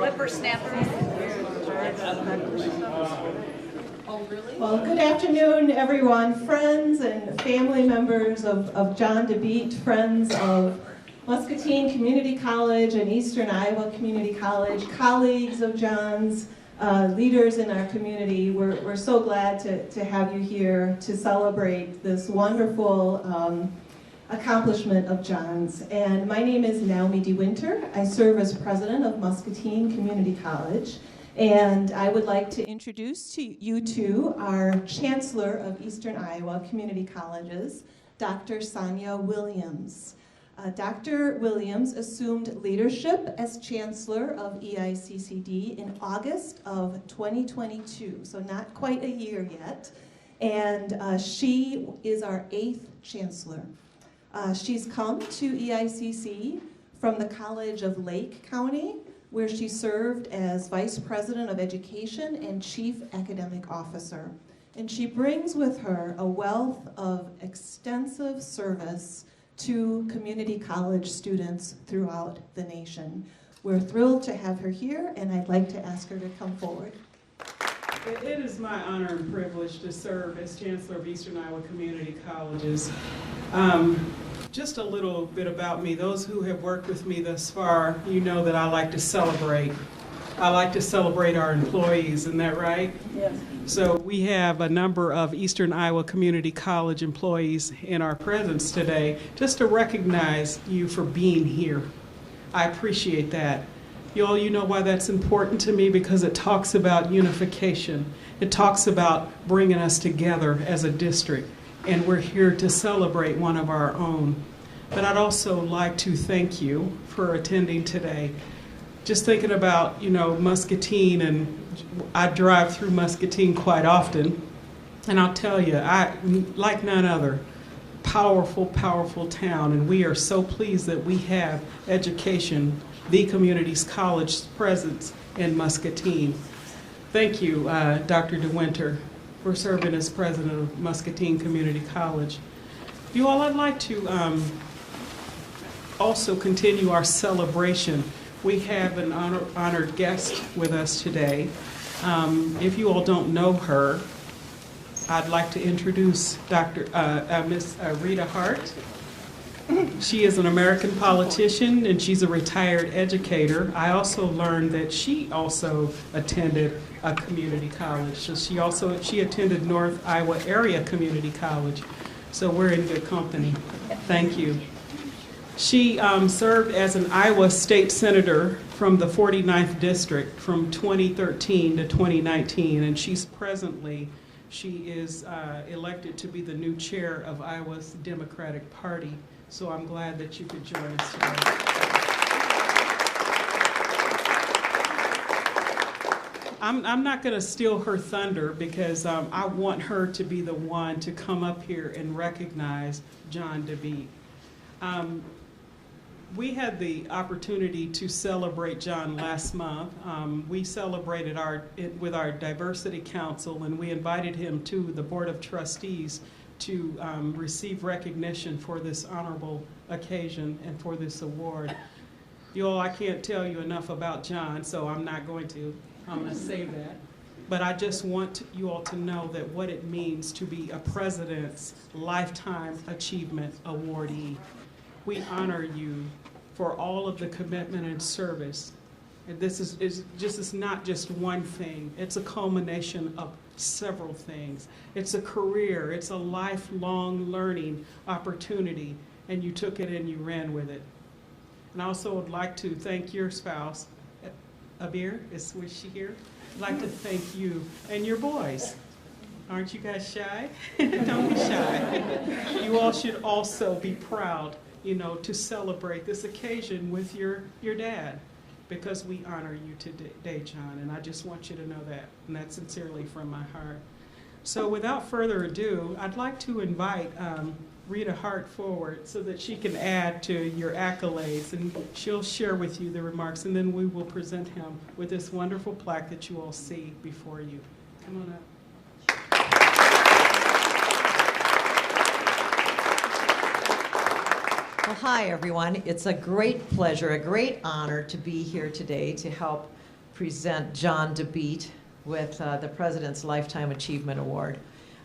whippersnappers. Well, good afternoon, everyone, friends and family members of John Dabeet, friends of Muscatine Community College and Eastern Iowa Community College, colleagues of John's, leaders in our community. We're so glad to have you here to celebrate this wonderful accomplishment of John's. And my name is Naomi DeWinter. I serve as president of Muscatine Community College. And I would like to introduce to you to our Chancellor of Eastern Iowa Community Colleges, Dr. Sonia Williams. Dr. Williams assumed leadership as Chancellor of EICCD in August of 2022, so not quite a year yet. And she is our 8th Chancellor. She's come to EICC from the College of Lake County, where she served as Vice President of Education and Chief Academic Officer. And she brings with her a wealth of extensive service to community college students throughout the nation. We're thrilled to have her here, and I'd like to ask her to come forward. It is my honor and privilege to serve as Chancellor of Eastern Iowa Community Colleges. Just a little bit about me. Those who have worked with me thus far, you know that I like to celebrate. I like to celebrate our employees, isn't that right? Yes. So we have a number of Eastern Iowa Community College employees in our presence today, just to recognize you for being here. I appreciate that. You know why that's important to me? Because it talks about unification. It talks about bringing us together as a district. And we're here to celebrate one of our own. But I'd also like to thank you for attending today. Just thinking about, Muscatine, and I drive through Muscatine quite often, and I'll tell you, like none other, powerful, powerful town, and we are so pleased that we have education, the community's college presence in Muscatine. Thank you, Dr. DeWinter, for serving as president of Muscatine Community College. You all, I'd like to also continue our celebration. We have an honored guest with us today. If you all don't know her, I'd like to introduce Miss Rita Hart. She is an American politician and she's a retired educator. I also learned that she also attended a community college. So she attended North Iowa Area Community College. So we're in good company. Thank you. She served as an Iowa State Senator from the 49th District from 2013 to 2019, and she is elected to be the new chair of Iowa's Democratic Party. So I'm glad that you could join us today. I'm not going to steal her thunder because I want her to be the one to come up here and recognize John Dabeet. We had the opportunity to celebrate John last month. We celebrated with our Diversity Council, and we invited him to the Board of Trustees to receive recognition for this honorable occasion and for this award. You all, I can't tell you enough about John, so I'm not going to. I'm going to save that. But I just want you all to know that what it means to be a President's Lifetime Achievement Awardee. We honor you for all of the commitment and service. And this is not just one thing. It's a culmination of several things. It's a career. It's a lifelong learning opportunity, and you took it and you ran with it. And I also would like to thank your spouse, Abir, was she here? I'd like to thank you and your boys. Aren't you guys shy? Don't be shy. You all should also be proud, to celebrate this occasion with your dad, because we honor you today, John, and I just want you to know that, and that's sincerely from my heart. So without further ado, I'd like to invite Rita Hart forward so that she can add to your accolades, and she'll share with you the remarks, and then we will present him with this wonderful plaque that you all see before you. Come on up. Well, hi, everyone. It's a great pleasure, a great honor to be here today to help present John Dabeet with the President's Lifetime Achievement Award.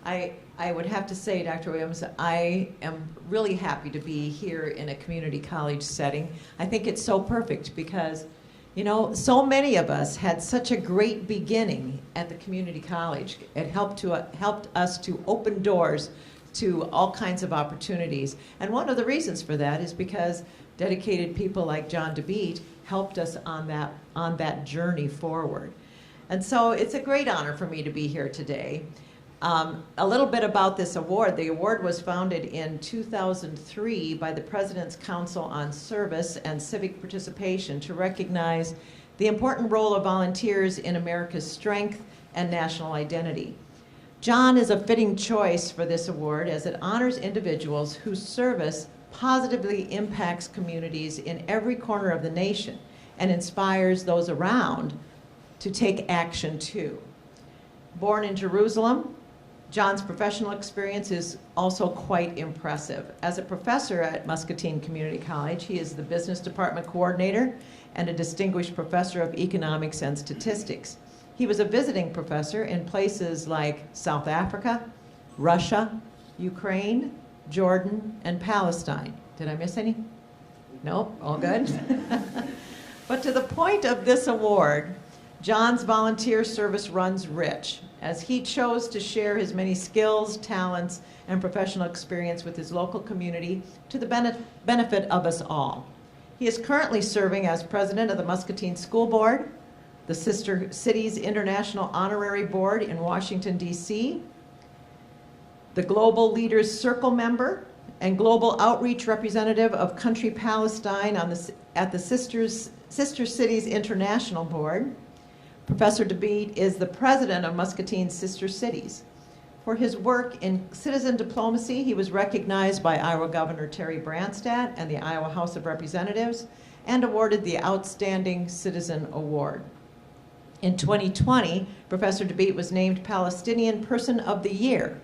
I would have to say, Dr. Williams, I am really happy to be here in a community college setting. I think it's so perfect because, you know, so many of us had such a great beginning at the community college. It helped us to open doors to all kinds of opportunities. And one of the reasons for that is because dedicated people like John Dabeet helped us on that journey forward. And so it's a great honor for me to be here today. A little bit about this award. The award was founded in 2003 by the President's Council on Service and Civic Participation to recognize the important role of volunteers in America's strength and national identity. John is a fitting choice for this award as it honors individuals whose service positively impacts communities in every corner of the nation and inspires those around to take action too. Born in Jerusalem, John's professional experience is also quite impressive. As a professor at Muscatine Community College, he is the business department coordinator and a distinguished professor of economics and statistics. He was a visiting professor in places like South Africa, Russia, Ukraine, Jordan, and Palestine. Did I miss any? Nope, all good. But to the point of this award, John's volunteer service runs rich, as he chose to share his many skills, talents, and professional experience with his local community to the benefit of us all. He is currently serving as president of the Muscatine School Board, the Sister Cities International Honorary Board in Washington, D.C., the Global Leaders Circle member, and Global Outreach Representative of Country Palestine at the Sister Cities International Board. Professor Dabeet is the president of Muscatine Sister Cities. For his work in citizen diplomacy, he was recognized by Iowa Governor Terry Branstad and the Iowa House of Representatives and awarded the Outstanding Citizen Award. In 2020, Professor Dabeet was named Palestinian Person of the Year,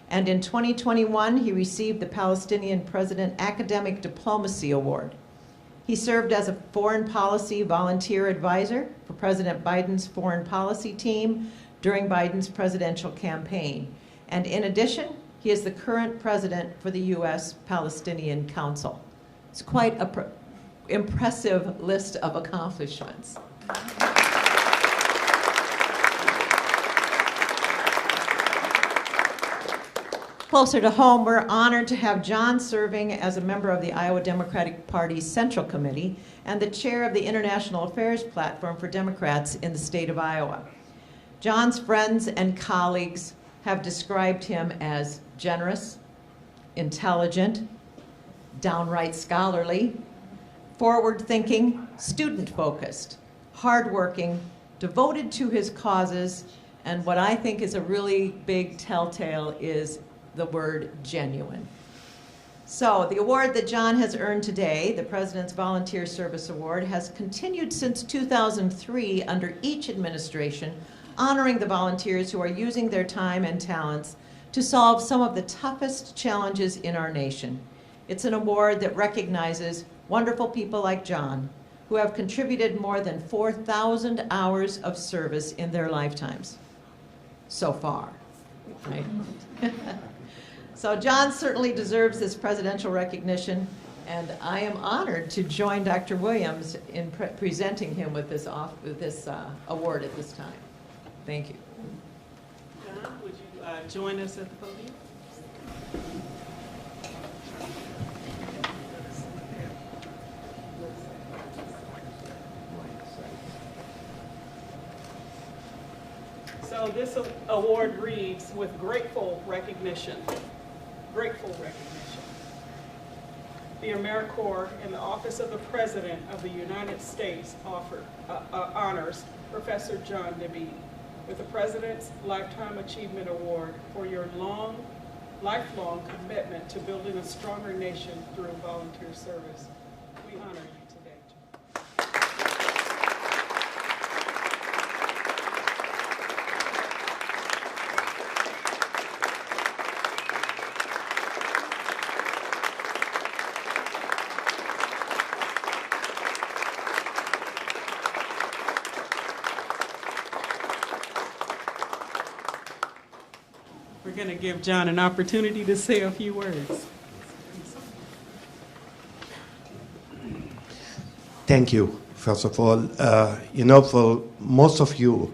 and in 2021, he received the Palestinian President Academic Diplomacy Award. He served as a foreign policy volunteer advisor for President Biden's foreign policy team during Biden's presidential campaign. And in addition, he is the current president for the U.S. Palestinian Council. It's quite an impressive list of accomplishments. Closer to home, we're honored to have John serving as a member of the Iowa Democratic Party's Central Committee and the chair of the International Affairs Platform for Democrats in the state of Iowa. John's friends and colleagues have described him as generous, intelligent, downright scholarly, forward-thinking, student-focused, hardworking, devoted to his causes, and what I think is a really big telltale is the word genuine. So the award that John has earned today, the President's Volunteer Service Award, has continued since 2003 under each administration, honoring the volunteers who are using their time and talents to solve some of the toughest challenges in our nation. It's an award that recognizes wonderful people like John, who have contributed more than 4,000 hours of service in their lifetimes so far, right? So John certainly deserves this presidential recognition, and I am honored to join Dr. Williams in presenting him with this award at this time. Thank you. John, would you join us at the podium? So this award reads, with grateful recognition. Grateful recognition. The AmeriCorps and the Office of the President of the United States honors Professor John Dabeet with the President's Lifetime Achievement Award for your lifelong commitment to building a stronger nation through volunteer service. We honor you today. going to give John an opportunity to say a few words. Thank you, first of all. For most of you,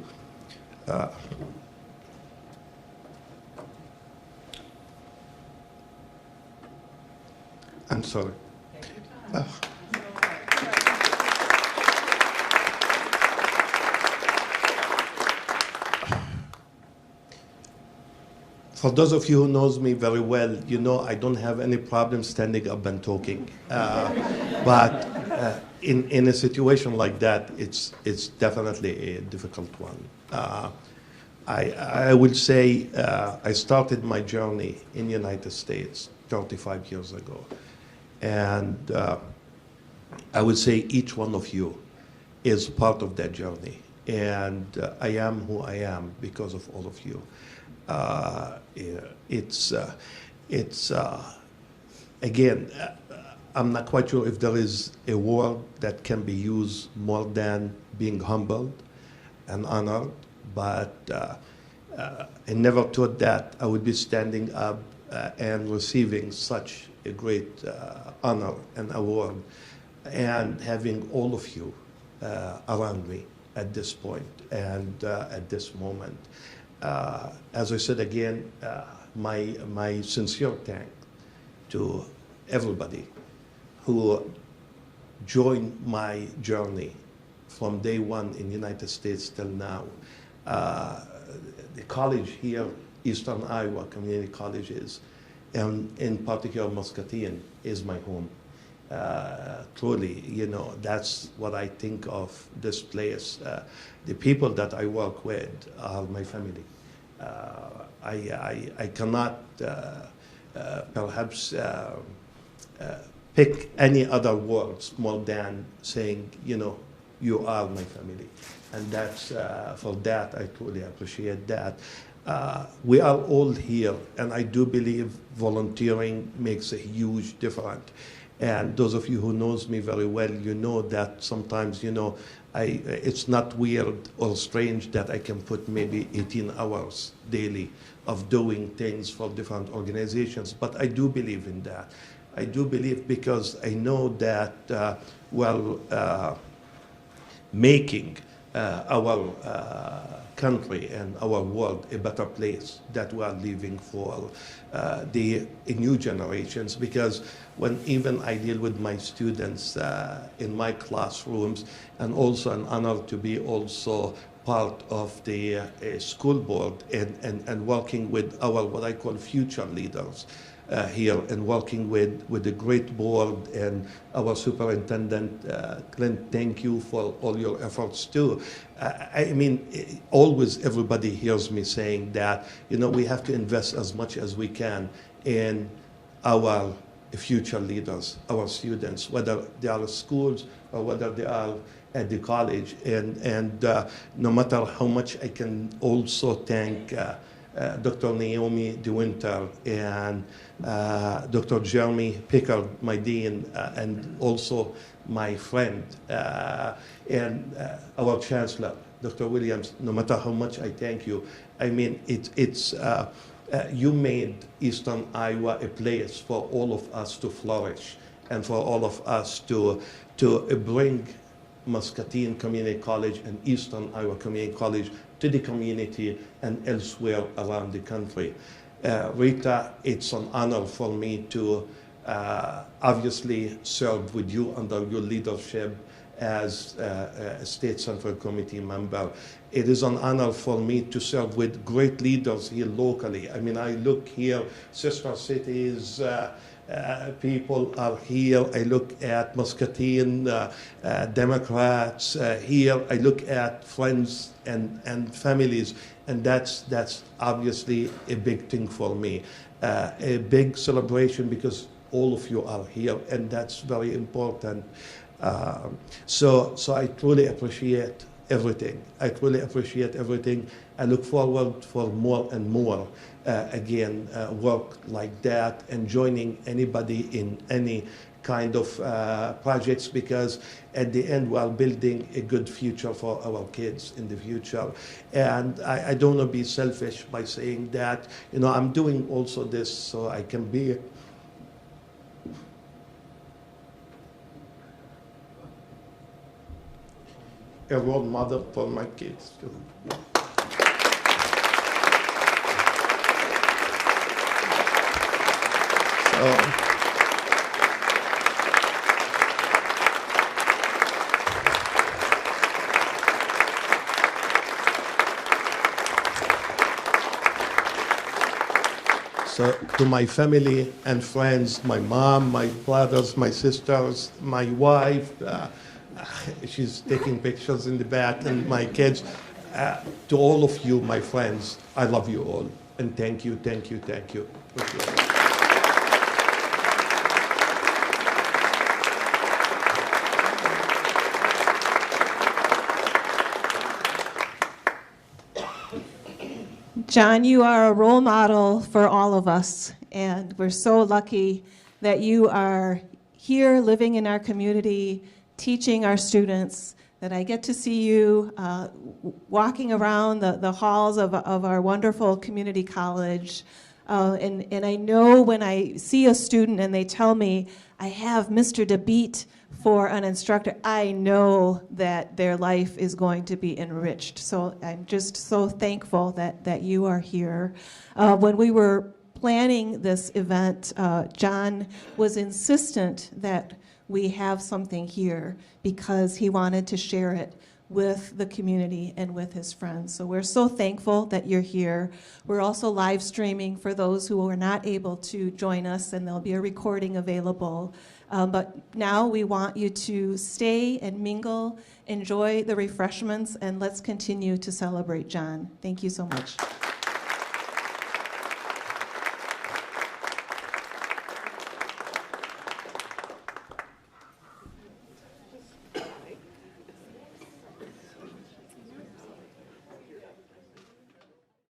I'm sorry. For those of you who knows me very well, you know I don't have any problem standing up and talking. But in a situation like that, it's definitely a difficult one. I will say I started my journey in the United States 35 years ago. And I would say each one of you is part of that journey. And I am who I am because of all of you. Again, I'm not quite sure if there is a word that can be used more than being humbled and honored, but I never thought that I would be standing up and receiving such a great honor and award and having all of you around me at this point and at this moment. As I said again, my sincere thanks to everybody who joined my journey from day one in the United States till now. The college here, Eastern Iowa Community College is, and in particular Muscatine, is my home. Truly, that's what I think of this place. The people that I work with are my family. I cannot perhaps pick any other words more than saying, you are my family. And that's, for that, I truly appreciate that. We are all here, and I do believe volunteering makes a huge difference. And those of you who knows me very well, you know that sometimes, it's not weird or strange that I can put maybe 18 hours daily of doing things for different organizations, but I do believe in that. I do believe because I know that, making our country and our world a better place that we are leaving for the new generations. Because when even I deal with my students in my classrooms, and also an honor to be also part of the school board and working with our what I call future leaders here, and working with the great board and our superintendent, Clint, thank you for all your efforts too. Always everybody hears me saying that, we have to invest as much as we can in our future leaders, our students, whether they are schools or whether they are at the college. And no matter how much I can also thank Dr. Naomi DeWinter and Dr. Jeremy Pickard, my dean, and also my friend, and our chancellor, Dr. Williams, no matter how much I thank you, you made Eastern Iowa a place for all of us to flourish and for all of us to bring Muscatine Community College and Eastern Iowa Community College to the community and elsewhere around the country. Rita, it's an honor for me to obviously serve with you under your leadership as a State Central Committee member. It is an honor for me to serve with great leaders here locally. I look here, sister cities, people are here. I look at Muscatine Democrats here. I look at friends and families, and that's obviously a big thing for me. A big celebration because all of you are here, and that's very important. So I truly appreciate everything. I truly appreciate everything. I look forward for more and more, work like that, and joining anybody in any kind of projects, because at the end we are building a good future for our kids in the future. And I don't want to be selfish by saying that, you know, I'm doing also this so I can be a role model for my kids too. So to my family and friends, my mom, my brothers, my sisters, my wife, she's taking pictures in the back, and my kids, to all of you, my friends, I love you all, and thank you, thank you, thank you. John, you are a role model for all of us, and we're so lucky that you are here living in our community, teaching our students, that I get to see you walking around the halls of our wonderful community college. And I know when I see a student and they tell me, I have Mr. Dabeet for an instructor, I know that their life is going to be enriched. So I'm just so thankful that you are here. When we were planning this event, John was insistent that we have something here because he wanted to share it with the community and with his friends. So we're so thankful that you're here. We're also live streaming for those who are not able to join us, and there'll be a recording available. But now we want you to stay and mingle, enjoy the refreshments, and let's continue to celebrate John. Thank you so much.